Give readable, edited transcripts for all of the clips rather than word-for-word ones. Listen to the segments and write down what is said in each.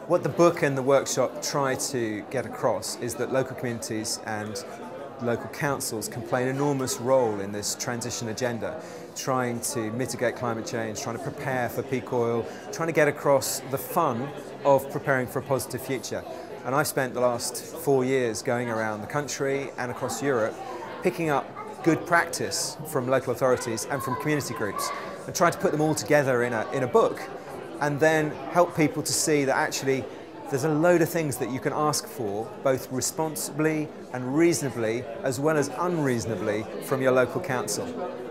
What the book and the workshop try to get across is that local communities and local councils can play an enormous role in this transition agenda, trying to mitigate climate change, trying to prepare for peak oil, trying to get across the fun of preparing for a positive future. And I've spent the last 4 years going around the country and across Europe, picking up good practice from local authorities and from community groups, and trying to put them all together in a book, and then help people to see that actually there's a load of things that you can ask for, both responsibly and reasonably, as well as unreasonably, from your local council.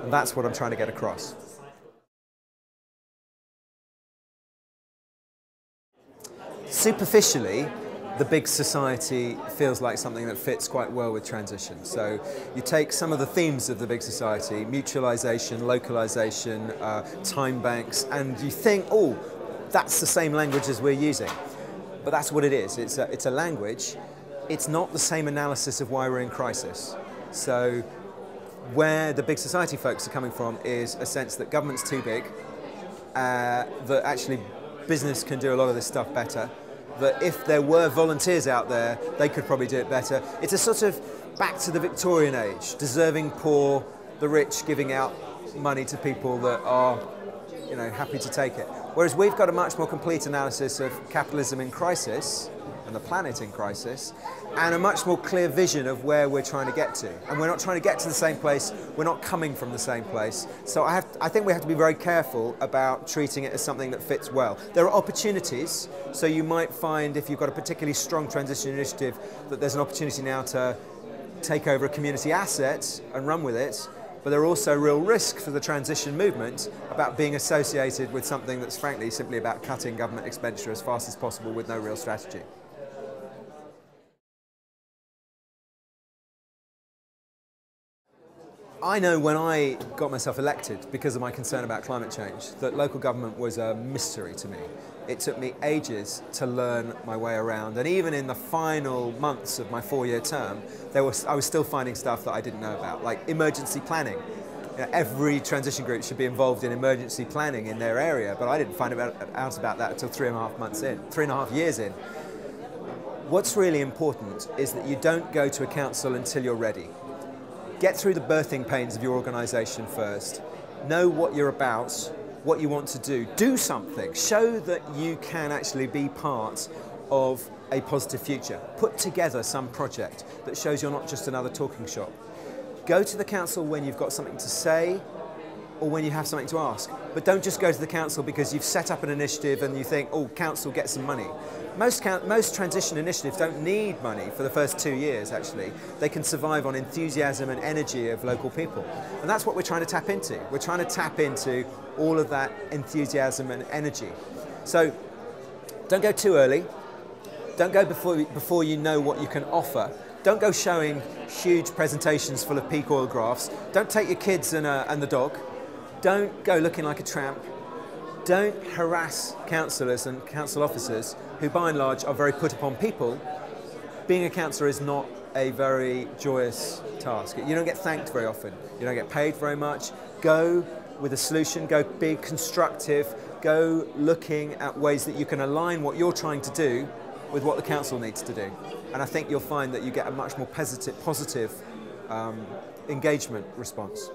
And that's what I'm trying to get across. Superficially, the big society feels like something that fits quite well with transition. So you take some of the themes of the big society, mutualisation, localisation, time banks, and you think, oh, that's the same language as we're using. But that's what it is. It's a language. It's not the same analysis of why we're in crisis. So where the big society folks are coming from is a sense that government's too big, that actually business can do a lot of this stuff better, that if there were volunteers out there, they could probably do it better. It's a sort of back to the Victorian age, deserving poor, the rich giving out money to people that are, you know, happy to take it. Whereas we've got a much more complete analysis of capitalism in crisis and the planet in crisis, and a much more clear vision of where we're trying to get to. And we're not trying to get to the same place, we're not coming from the same place. So I think we have to be very careful about treating it as something that fits well. There are opportunities, so you might find if you've got a particularly strong transition initiative that there's an opportunity now to take over a community asset and run with it. But there are also real risks for the transition movement about being associated with something that's frankly simply about cutting government expenditure as fast as possible with no real strategy. I know when I got myself elected, because of my concern about climate change, that local government was a mystery to me. It took me ages to learn my way around, and even in the final months of my 4-year term, I was still finding stuff that I didn't know about, like emergency planning. You know, every transition group should be involved in emergency planning in their area, but I didn't find out about that until 3.5 years in. What's really important is that you don't go to a council until you're ready. Get through the birthing pains of your organisation first. Know what you're about, what you want to do. Do something. Show that you can actually be part of a positive future. Put together some project that shows you're not just another talking shop. Go to the council when you've got something to say or when you have something to ask. But don't just go to the council because you've set up an initiative and you think, oh, council, get some money. Most transition initiatives don't need money for the first 2 years, actually. They can survive on enthusiasm and energy of local people. And that's what we're trying to tap into. We're trying to tap into all of that enthusiasm and energy. So don't go too early. Don't go before you know what you can offer. Don't go showing huge presentations full of peak oil graphs. Don't take your kids and the dog. Don't go looking like a tramp. Don't harass councillors and council officers who by and large are very put upon people. Being a councillor is not a very joyous task. You don't get thanked very often. You don't get paid very much. Go with a solution, go be constructive, go looking at ways that you can align what you're trying to do with what the council needs to do. And I think you'll find that you get a much more positive engagement response.